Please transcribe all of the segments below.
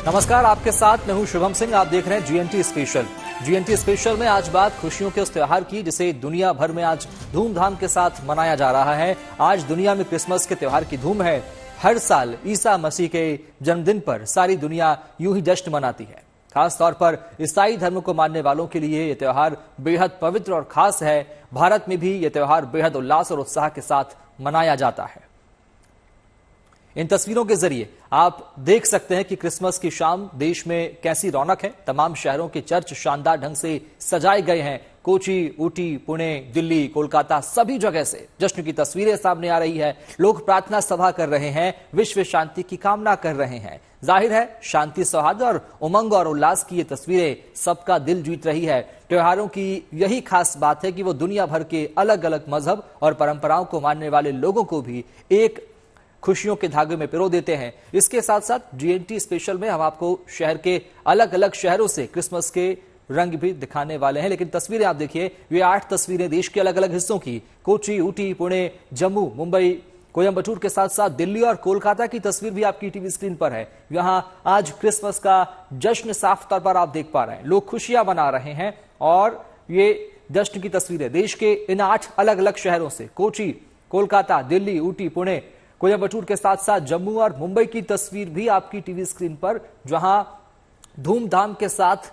नमस्कार, आपके साथ मैं हूं शुभम सिंह। आप देख रहे हैं जीएनटी स्पेशल। जीएनटी स्पेशल में आज बात खुशियों के उस त्योहार की जिसे दुनिया भर में आज धूमधाम के साथ मनाया जा रहा है। आज दुनिया में क्रिसमस के त्योहार की धूम है। हर साल ईसा मसीह के जन्मदिन पर सारी दुनिया यूं ही जश्न मनाती है। खास तौर पर ईसाई धर्म को मानने वालों के लिए यह त्योहार बेहद पवित्र और खास है। भारत में भी यह त्योहार बेहद उल्लास और उत्साह के साथ मनाया जाता है। इन तस्वीरों के जरिए आप देख सकते हैं कि क्रिसमस की शाम देश में कैसी रौनक है। तमाम शहरों के चर्च शानदार ढंग से सजाए गए हैं। कोची, ऊटी, पुणे, दिल्ली, कोलकाता सभी जगह से जश्न की तस्वीरें सामने आ रही है। लोग प्रार्थना सभा कर रहे हैं, विश्व शांति की कामना कर रहे हैं। जाहिर है शांति, सौहार्द और उमंग और उल्लास की ये तस्वीरें सबका दिल जीत रही है। त्योहारों की यही खास बात है कि वो दुनिया भर के अलग अलग मजहब और परंपराओं को मानने वाले लोगों को भी एक खुशियों के धागे में पिरो देते हैं। इसके साथ साथ जीएनटी स्पेशल में हम आपको शहर के अलग अलग शहरों से क्रिसमस के रंग भी दिखाने वाले हैं। लेकिन तस्वीरें आप देखिए, ये 8 तस्वीरें देश के अलग अलग हिस्सों की। कोची, ऊटी, पुणे, जम्मू, मुंबई, कोयम्बटूर के साथ साथ दिल्ली और कोलकाता की तस्वीर भी आपकी टीवी स्क्रीन पर है। यहां आज क्रिसमस का जश्न साफ तौर पर आप देख पा रहे हैं। लोग खुशियां मना रहे हैं और ये जश्न की तस्वीरें देश के इन 8 अलग अलग शहरों से, कोची, कोलकाता, दिल्ली, ऊटी, पुणे, कोयम्बटूर के साथ साथ जम्मू और मुंबई की तस्वीर भी आपकी टीवी स्क्रीन पर, जहां धूमधाम के साथ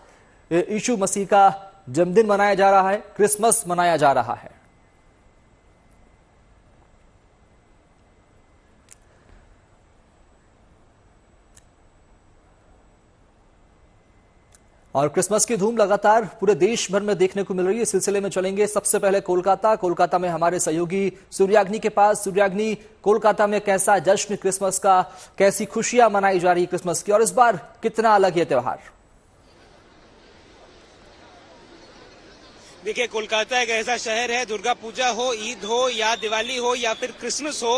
यीशु मसीह का जन्मदिन मनाया जा रहा है, क्रिसमस मनाया जा रहा है। और क्रिसमस की धूम लगातार पूरे देश भर में देखने को मिल रही है। इस सिलसिले में चलेंगे सबसे पहले कोलकाता में हमारे सहयोगी सूर्याग्नि के पास। सूर्याग्नि, कोलकाता में कैसा जश्न क्रिसमस का, कैसी खुशियां मनाई जा रही क्रिसमस की, और इस बार कितना अलग ये त्योहार? देखिए, कोलकाता एक ऐसा शहर है, दुर्गा पूजा हो, ईद हो या दिवाली हो या फिर क्रिसमस हो,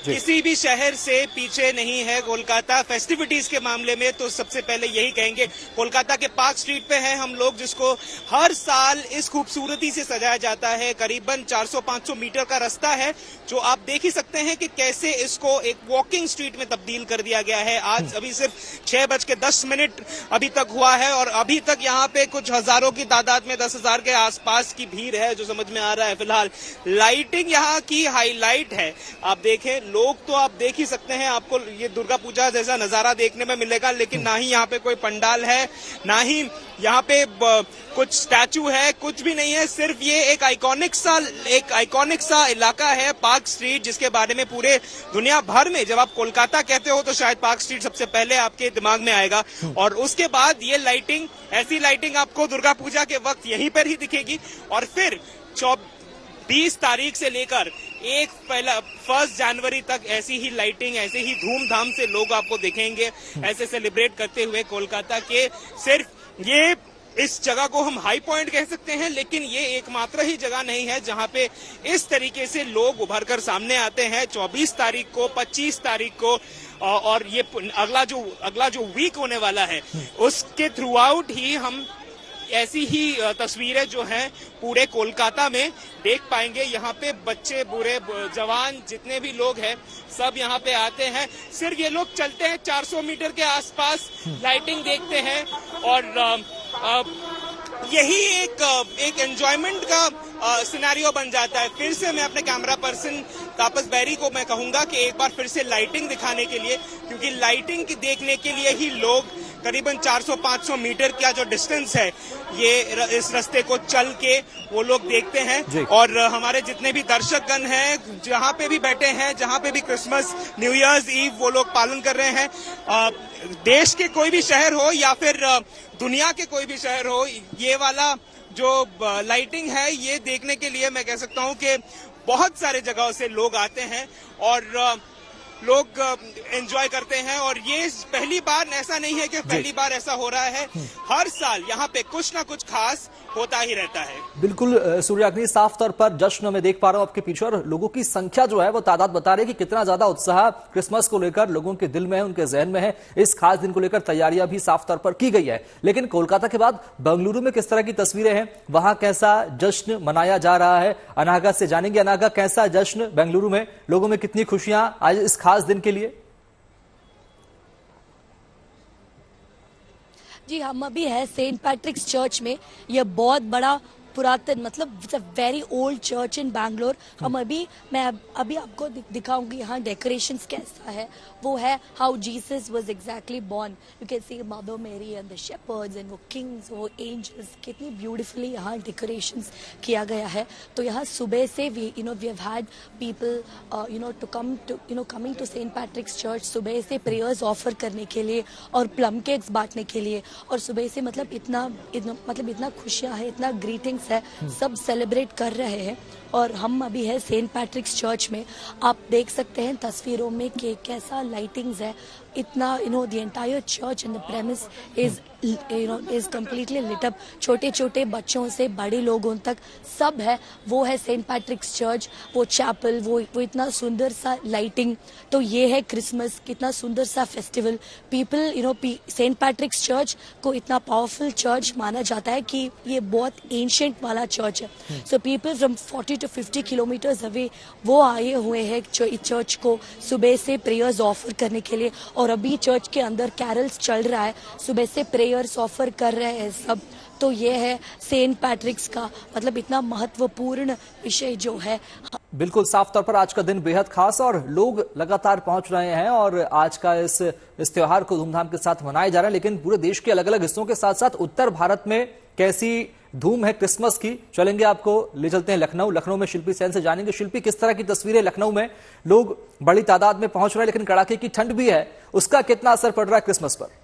किसी भी शहर से पीछे नहीं है कोलकाता फेस्टिविटीज के मामले में। तो सबसे पहले यही कहेंगे, कोलकाता के पार्क स्ट्रीट पे हैं हम लोग, जिसको हर साल इस खूबसूरती से सजाया जाता है। करीबन 400-500 मीटर का रास्ता है, जो आप देख ही सकते हैं कि कैसे इसको एक वॉकिंग स्ट्रीट में तब्दील कर दिया गया है। आज अभी सिर्फ 6:10 अभी तक हुआ है और अभी तक यहाँ पे कुछ हजारों की तादाद में, 10,000 के आसपास की भीड़ है, जो समझ में आ रहा है। फिलहाल लाइटिंग यहाँ की हाईलाइट है। आप देखें, लोग तो आप देख ही सकते हैं, आपको ये दुर्गा पूजा जैसा नजारा देखने में मिलेगा। लेकिन ना ही यहाँ पे कोई पंडाल है, ना ही यहाँ पे कुछ स्टैचू है, कुछ भी नहीं है। सिर्फ ये एक आइकॉनिक सा इलाका है पार्क स्ट्रीट, जिसके बारे में पूरे दुनिया भर में जब आप कोलकाता कहते हो तो शायद पार्क स्ट्रीट सबसे पहले आपके दिमाग में आएगा। और उसके बाद ये लाइटिंग, ऐसी लाइटिंग आपको दुर्गा पूजा के वक्त यहीं पर ही दिखेगी। और फिर 20 तारीख से लेकर 1 जनवरी तक ऐसी ही लाइटिंग, ऐसे ही धूमधाम से लोग आपको दिखेंगे, ऐसे सेलिब्रेट करते हुए कोलकाता के। सिर्फ ये इस जगह को हम हाई पॉइंट कह सकते हैं, लेकिन ये एकमात्र ही जगह नहीं है जहां पे इस तरीके से लोग उभर कर सामने आते हैं। 24 तारीख को, 25 तारीख को और ये अगला जो वीक होने वाला है, उसके थ्रू आउट ही हम ऐसी ही तस्वीरें जो हैं पूरे कोलकाता में देख पाएंगे। यहाँ पे बच्चे, बूढ़े, जवान, जितने भी लोग हैं, सब यहाँ पे आते हैं। सिर्फ ये लोग चलते हैं 400 मीटर के आसपास, लाइटिंग देखते हैं और यही एक एंजॉयमेंट का सिनेरियो बन जाता है। फिर से मैं अपने कैमरा पर्सन तापस बैरी को मैं कहूंगा कि एक बार फिर से लाइटिंग दिखाने के लिए, क्योंकि लाइटिंग देखने के लिए ही लोग करीबन 400-500 मीटर का जो डिस्टेंस है, ये इस रास्ते को चल के वो लोग देखते हैं। और हमारे जितने भी दर्शकगण हैं, जहां पे भी बैठे हैं, जहां पे भी क्रिसमस, न्यू ईयर्स ईव वो लोग पालन कर रहे हैं, देश के कोई भी शहर हो या फिर दुनिया के कोई भी शहर हो, ये वाला जो लाइटिंग है, ये देखने के लिए मैं कह सकता हूं कि बहुत सारे जगहों से लोग आते हैं और लोग एंजॉय करते हैं। और ये पहली बार ऐसा नहीं है कि पहली बार ऐसा हो रहा है, हर साल यहाँ पे कुछ ना कुछ खास होता ही रहता है। बिल्कुल सूर्याग्नि, साफ तौर पर जश्न में देख पा रहा हूं आपके पीछे, और लोगों की संख्या जो है वो तादाद बता रही है कि कितना ज्यादा उत्साह क्रिसमस को लेकर लोगों के दिल में है, उनके जहन में है। इस खास दिन को लेकर तैयारियां भी साफ तौर पर की गई है। लेकिन कोलकाता के बाद बेंगलुरु में किस तरह की तस्वीरें हैं, वहां कैसा जश्न मनाया जा रहा है, अनागा से जानेंगे। अनागा, कैसा जश्न बेंगलुरु में, लोगों में कितनी खुशियां आज इस खास दिन के लिए? जी हम अभी है सेंट पैट्रिक्स चर्च में। यह बहुत बड़ा पुरातन मतलब it's a very old church इन बैंगलोर। हम मैं अभी आपको दिखाऊंगी यहाँ डेकोरेशंस कैसा है। वो है how Jesus was exactly born. You can see mother Mary and the shepherds and वो किंग्स, वो एंजल्स, कितनी ब्यूटीफुली यहाँ डेकोरेशंस किया गया है। तो यहाँ सुबह से we have had people coming to saint Patrick's church सुबह से प्रेयर्स ऑफर करने के लिए और प्लम केक्स बांटने के लिए। और सुबह से मतलब इतना खुशियाँ है, इतना ग्रीटिंग्स है, सब सेलिब्रेट कर रहे हैं। और हम अभी है सेंट पैट्रिक्स चर्च में। आप देख सकते हैं तस्वीरों में कि कैसा लाइटिंग्स है। इतना the entire church and the premise is completely lit up. छोटे छोटे बच्चों से बड़े लोगों तक सब है। वो है सेंट पैट्रिक्स चर्च, वो चैपल, वो इतना सुंदर सा लाइटिंग। तो ये है क्रिसमस, कितना सुंदर सा festival. People saint Patrick's church को इतना पावरफुल चर्च माना जाता है कि ये बहुत एंशिएंट वाला चर्च है। So people from 40 to 50 kilometres away वो आए हुए हैं चर्च को सुबह से प्रेयर्स ऑफर करने के लिए। और अभी चर्च के अंदर कैरल्स चल रहा है, सुबह से प्रेयर्स ऑफर कर रहे हैं सब। तो ये है सेंट पैट्रिक्स का मतलब इतना महत्वपूर्ण विषय जो है। बिल्कुल साफ तौर पर आज का दिन बेहद खास और लोग लगातार पहुंच रहे हैं और आज का इस त्योहार को धूमधाम के साथ मनाया जा रहा है। लेकिन पूरे देश के अलग अलग हिस्सों के साथ साथ उत्तर भारत में कैसी धूम है क्रिसमस की, चलेंगे आपको ले चलते हैं लखनऊ में शिल्पी सेन से जानेंगे। शिल्पी, किस तरह की तस्वीरें लखनऊ में, लोग बड़ी तादाद में पहुंच रहे हैं लेकिन कड़ाके की ठंड भी है, उसका कितना असर पड़ रहा है क्रिसमस पर?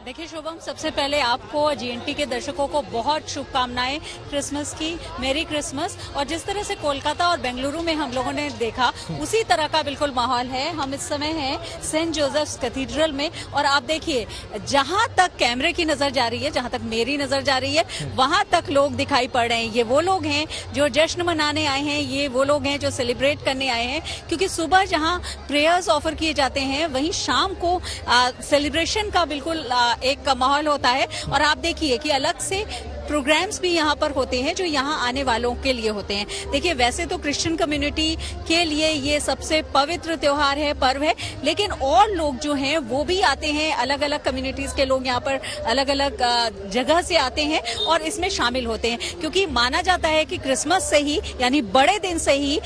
देखिए शुभम, सबसे पहले आपको जीएनटी के दर्शकों को बहुत शुभकामनाएं क्रिसमस की, मेरी क्रिसमस। और जिस तरह से कोलकाता और बेंगलुरु में हम लोगों ने देखा उसी तरह का बिल्कुल माहौल है। हम इस समय हैं सेंट जोसेफ्स कैथीड्रल में और आप देखिए जहां तक कैमरे की नजर जा रही है, जहां तक मेरी नजर जा रही है, वहां तक लोग दिखाई पड़ रहे हैं। ये वो लोग हैं जो जश्न मनाने आए हैं, ये वो लोग हैं जो सेलिब्रेट करने आए हैं। क्योंकि सुबह जहां प्रेयर्स ऑफर किए जाते हैं वहीं शाम को सेलिब्रेशन का बिल्कुल एक माहौल होता है। और आप देखिए कि अलग से प्रोग्राम्स भी यहाँ पर होते हैं जो यहाँ आने वालों के लिए होते हैं। देखिए वैसे तो क्रिश्चियन कम्युनिटी के लिए ये सबसे पवित्र त्योहार है, पर्व है, लेकिन और लोग जो हैं वो भी आते हैं। अलग अलग कम्युनिटीज के लोग यहाँ पर अलग अलग जगह से आते हैं और इसमें शामिल होते हैं। क्योंकि माना जाता है कि क्रिसमस से ही यानी बड़े दिन से ही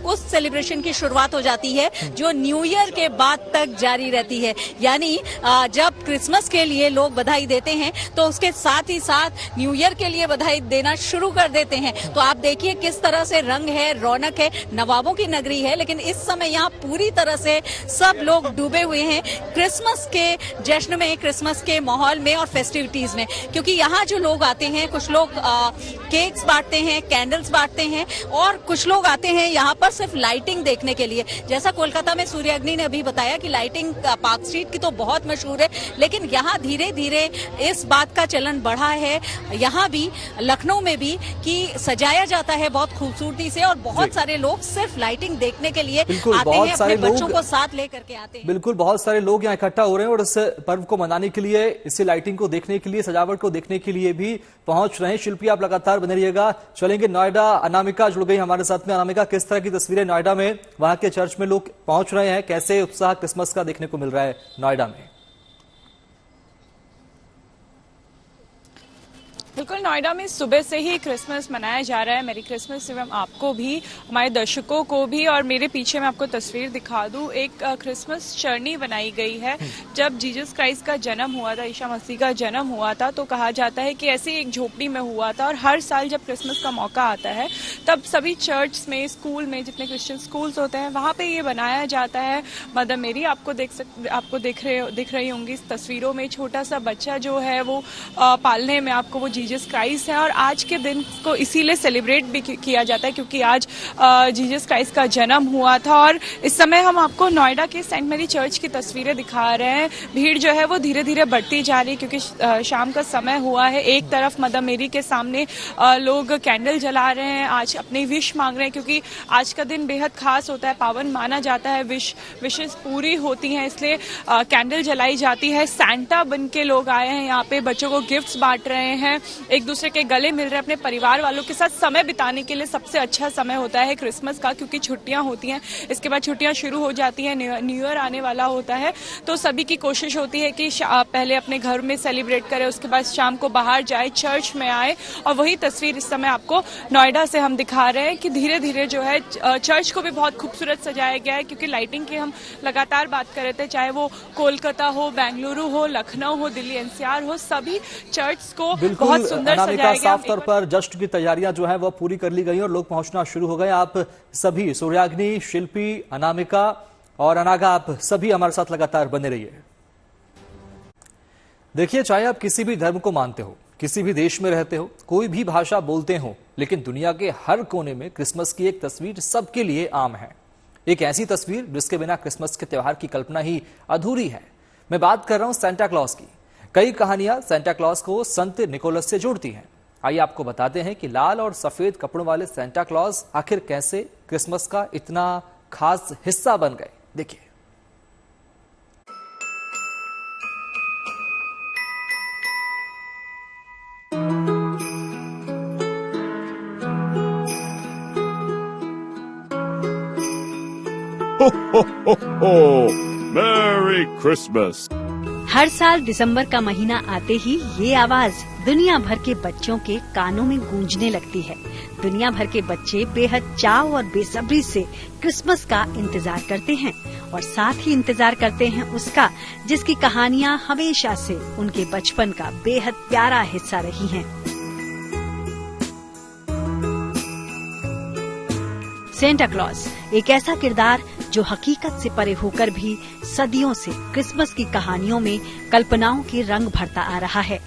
उस सेलिब्रेशन की शुरुआत हो जाती है जो न्यू ईयर के बाद तक जारी रहती है। यानी जब क्रिसमस के लिए लोग बधाई देते हैं तो उसके साथ ही साथ न्यू ईयर के लिए बधाई देना शुरू कर देते हैं। तो आप देखिए किस तरह से रंग है, रौनक है, नवाबों की नगरी है। लेकिन इस समय यहाँ पूरी तरह से सब लोग डूबे हुए हैं क्रिसमस के जश्न में, क्रिसमस के माहौल में और फेस्टिविटीज में। क्योंकि यहाँ जो लोग आते हैं, कुछ लोग केक्स बांटते हैं, कैंडल्स बांटते हैं और कुछ लोग आते हैं यहाँ पर सिर्फ लाइटिंग देखने के लिए। जैसा कोलकाता में सूर्याग्नि ने अभी बताया कि लाइटिंग पार्क स्ट्रीट की तो बहुत मशहूर है, लेकिन यहाँ धीरे धीरे इस बात का चलन बढ़ा है यहाँ भी, लखनऊ में भी, कि सजाया जाता है बहुत खूबसूरती से और बहुत सारे लोग सिर्फ लाइटिंग देखने के लिए आते हैं, अपने बच्चों को साथ लेकर के आते हैं। बिल्कुल, बहुत सारे लोग यहाँ इकट्ठा हो रहे हैं और इस पर्व को मनाने के लिए, इसी लाइटिंग को देखने के लिए, सजावट को देखने के लिए भी पहुंच रहे हैं। शिल्पी, आप लगातार बने रहिएगा। चलेंगे नोएडा, अनामिका जुड़ गई हमारे साथ में। अनामिका, किस तरह की तस्वीरें नोएडा में, वहां के चर्च में लोग पहुंच रहे हैं, कैसे उत्साह क्रिसमस का देखने को मिल रहा है नोएडा में? बिल्कुल, नोएडा में सुबह से ही क्रिसमस मनाया जा रहा है। मेरी क्रिसमस एवं आपको भी, हमारे दर्शकों को भी। और मेरे पीछे मैं आपको तस्वीर दिखा दूं, एक क्रिसमस चरनी बनाई गई है। जब जीसस क्राइस्ट का जन्म हुआ था, ईसा मसीह का जन्म हुआ था, तो कहा जाता है कि ऐसे एक झोपड़ी में हुआ था। और हर साल जब क्रिसमस का मौका आता है तब सभी चर्च में, स्कूल में, जितने क्रिश्चियन स्कूल्स होते हैं वहाँ पे ये बनाया जाता है। मदर मेरी आपको दिख रही होंगी इस तस्वीरों में। छोटा सा बच्चा जो है वो पालने में आपको वो जीसस क्राइस्ट है। और आज के दिन को इसीलिए सेलिब्रेट भी किया जाता है क्योंकि आज जीसस क्राइस्ट का जन्म हुआ था। और इस समय हम आपको नोएडा के सेंट मैरी चर्च की तस्वीरें दिखा रहे हैं। भीड़ जो है वो धीरे धीरे बढ़ती जा रही है क्योंकि शाम का समय हुआ है। एक तरफ मदर मेरी के सामने लोग कैंडल जला रहे हैं, आज अपनी विश मांग रहे हैं क्योंकि आज का दिन बेहद खास होता है, पावन माना जाता है। विशेष पूरी होती हैं, इसलिए कैंडल जलाई जाती है। सैंटा बन के लोग आए हैं यहाँ पे, बच्चों को गिफ्ट्स बांट रहे हैं। एक दूसरे के गले मिल रहे हैं, अपने परिवार वालों के साथ समय बिताने के लिए सबसे अच्छा समय होता है क्रिसमस का, क्योंकि छुट्टियां होती हैं, इसके बाद छुट्टियां शुरू हो जाती हैं, न्यू ईयर आने वाला होता है। तो सभी की कोशिश होती है कि पहले अपने घर में सेलिब्रेट करें, उसके बाद शाम को बाहर जाए, चर्च में आए। और वही तस्वीर इस समय आपको नोएडा से हम दिखा रहे हैं कि धीरे धीरे जो है चर्च को भी बहुत खूबसूरत सजाया गया है, क्योंकि लाइटिंग की हम लगातार बात कर रहे थे, चाहे वो कोलकाता हो, बेंगलुरु हो, लखनऊ हो, दिल्ली एनसीआर हो, सभी चर्च को बहुत सुंदर सजाया गया। साफ तौर पर जश्न की तैयारियां जो है वो पूरी कर ली गई और लोग पहुंचना शुरू हो गए। आप सभी, सूर्याग्नि, शिल्पी, अनामिका और अनागा, आप सभी हमारे साथ लगातार बने रहिए। देखिए, चाहे आप किसी भी धर्म को मानते हो, किसी भी देश में रहते हो, कोई भी भाषा बोलते हो, लेकिन दुनिया के हर कोने में क्रिसमस की एक तस्वीर सबके लिए आम है। एक ऐसी तस्वीर जिसके बिना क्रिसमस के त्योहार की कल्पना ही अधूरी है। मैं बात कर रहा हूं सेंटा क्लॉज की। कई कहानियां सेंटा क्लॉज को संत निकोलस से जोड़ती हैं। आइए आपको बताते हैं कि लाल और सफेद कपड़ों वाले सेंटा क्लॉज आखिर कैसे क्रिसमस का इतना खास हिस्सा बन गए। देखिए, हो हो हो, मैरी क्रिसमस। हर साल दिसंबर का महीना आते ही ये आवाज दुनिया भर के बच्चों के कानों में गूंजने लगती है। दुनिया भर के बच्चे बेहद चाव और बेसब्री से क्रिसमस का इंतजार करते हैं और साथ ही इंतजार करते हैं उसका जिसकी कहानियां हमेशा से उनके बचपन का बेहद प्यारा हिस्सा रही हैं। सेंटा क्लॉज एक ऐसा किरदार जो हकीकत से परे होकर भी सदियों से क्रिसमस की कहानियों में कल्पनाओं के रंग भरता आ रहा है।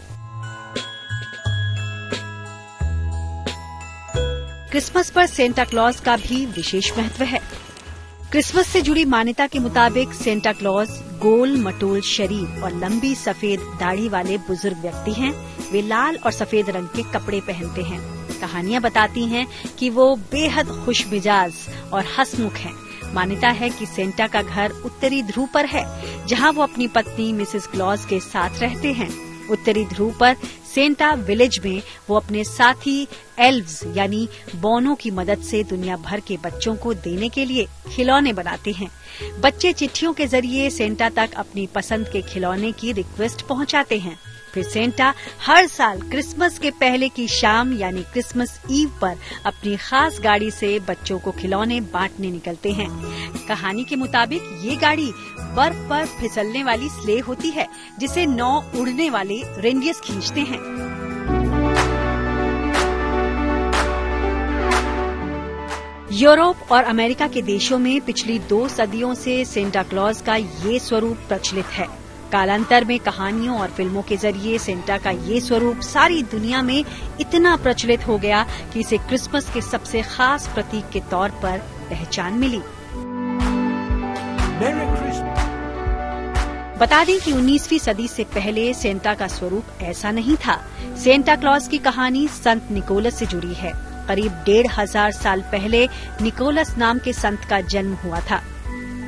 क्रिसमस पर सेंटा क्लॉज का भी विशेष महत्व है। क्रिसमस से जुड़ी मान्यता के मुताबिक सेंटा क्लॉज गोल मटोल शरीर और लंबी सफेद दाढ़ी वाले बुजुर्ग व्यक्ति हैं। वे लाल और सफेद रंग के कपड़े पहनते हैं। कहानियां बताती हैं कि वो बेहद खुश मिजाज और हंसमुख हैं। मान्यता है कि सेंटा का घर उत्तरी ध्रुव पर है, जहां वो अपनी पत्नी मिसेस क्लॉज के साथ रहते हैं। उत्तरी ध्रुव पर सेंटा विलेज में वो अपने साथी एल्व्स यानी बौनों की मदद से दुनिया भर के बच्चों को देने के लिए खिलौने बनाते हैं। बच्चे चिट्ठियों के जरिए सेंटा तक अपनी पसंद के खिलौने की रिक्वेस्ट पहुंचाते हैं। फिर सेंटा हर साल क्रिसमस के पहले की शाम यानी क्रिसमस ईव पर अपनी खास गाड़ी से बच्चों को खिलौने बांटने निकलते हैं। कहानी के मुताबिक ये गाड़ी बर्फ पर फिसलने वाली स्ले होती है, जिसे 9 उड़ने वाले रेनडियर्स खींचते हैं। यूरोप और अमेरिका के देशों में पिछली 2 सदियों से सेंटा क्लॉज का ये स्वरूप प्रचलित है। कालांतर में कहानियों और फिल्मों के जरिए सेंटा का ये स्वरूप सारी दुनिया में इतना प्रचलित हो गया कि इसे क्रिसमस के सबसे खास प्रतीक के तौर पर पहचान मिली। बता दें कि 19वीं सदी से पहले सेंटा का स्वरूप ऐसा नहीं था। सेंटा क्लॉज की कहानी संत निकोलस से जुड़ी है। करीब 1500 साल पहले निकोलस नाम के संत का जन्म हुआ था।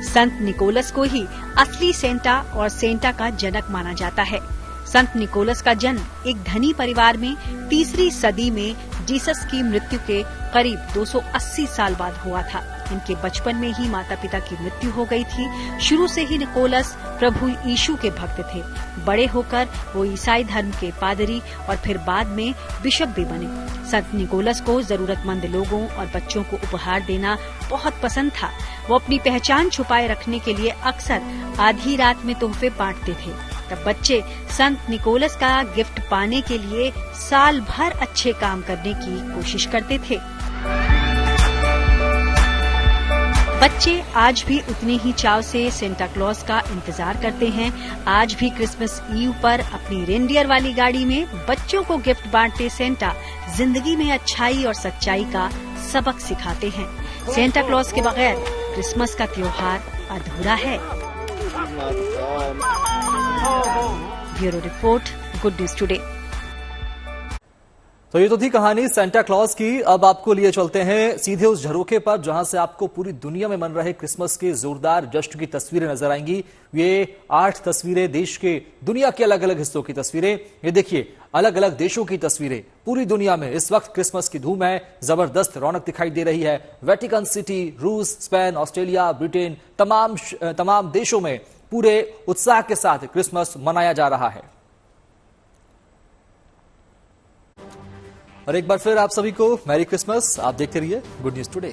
संत निकोलस को ही असली सेंटा और सेंटा का जनक माना जाता है। संत निकोलस का जन्म एक धनी परिवार में 3री सदी में जीसस की मृत्यु के करीब 280 साल बाद हुआ था। इनके बचपन में ही माता पिता की मृत्यु हो गई थी। शुरू से ही निकोलस प्रभु यीशु के भक्त थे। बड़े होकर वो ईसाई धर्म के पादरी और फिर बाद में बिशप भी बने। संत निकोलस को जरूरतमंद लोगों और बच्चों को उपहार देना बहुत पसंद था। वो अपनी पहचान छुपाए रखने के लिए अक्सर आधी रात में तोहफे बांटते थे। तब बच्चे संत निकोलस का गिफ्ट पाने के लिए साल भर अच्छे काम करने की कोशिश करते थे। बच्चे आज भी उतने ही चाव से सेंटा क्लॉज का इंतजार करते हैं। आज भी क्रिसमस ईव पर अपनी रेनडियर वाली गाड़ी में बच्चों को गिफ्ट बांटते सेंटा जिंदगी में अच्छाई और सच्चाई का सबक सिखाते हैं। सेंटा क्लॉज के बगैर क्रिसमस का त्योहार अधूरा है। Bureau report, good news today. तो ये तो थी कहानी सेंटा क्लॉज की। अब आपको लिए चलते हैं सीधे उस झरोखे पर जहां से आपको पूरी दुनिया में मन रहे क्रिसमस के जोरदार जश्न की तस्वीरें नजर आएंगी। ये 8 तस्वीरें देश के दुनिया के अलग अलग हिस्सों की तस्वीरें। ये देखिए अलग अलग देशों की तस्वीरें। पूरी दुनिया में इस वक्त क्रिसमस की धूम है, जबरदस्त रौनक दिखाई दे रही है। वेटिकन सिटी, रूस, स्पेन, ऑस्ट्रेलिया, ब्रिटेन, तमाम देशों में पूरे उत्साह के साथ क्रिसमस मनाया जा रहा है। और एक बार फिर आप सभी को मैरी क्रिसमस। आप देखते रहिए गुड न्यूज टुडे।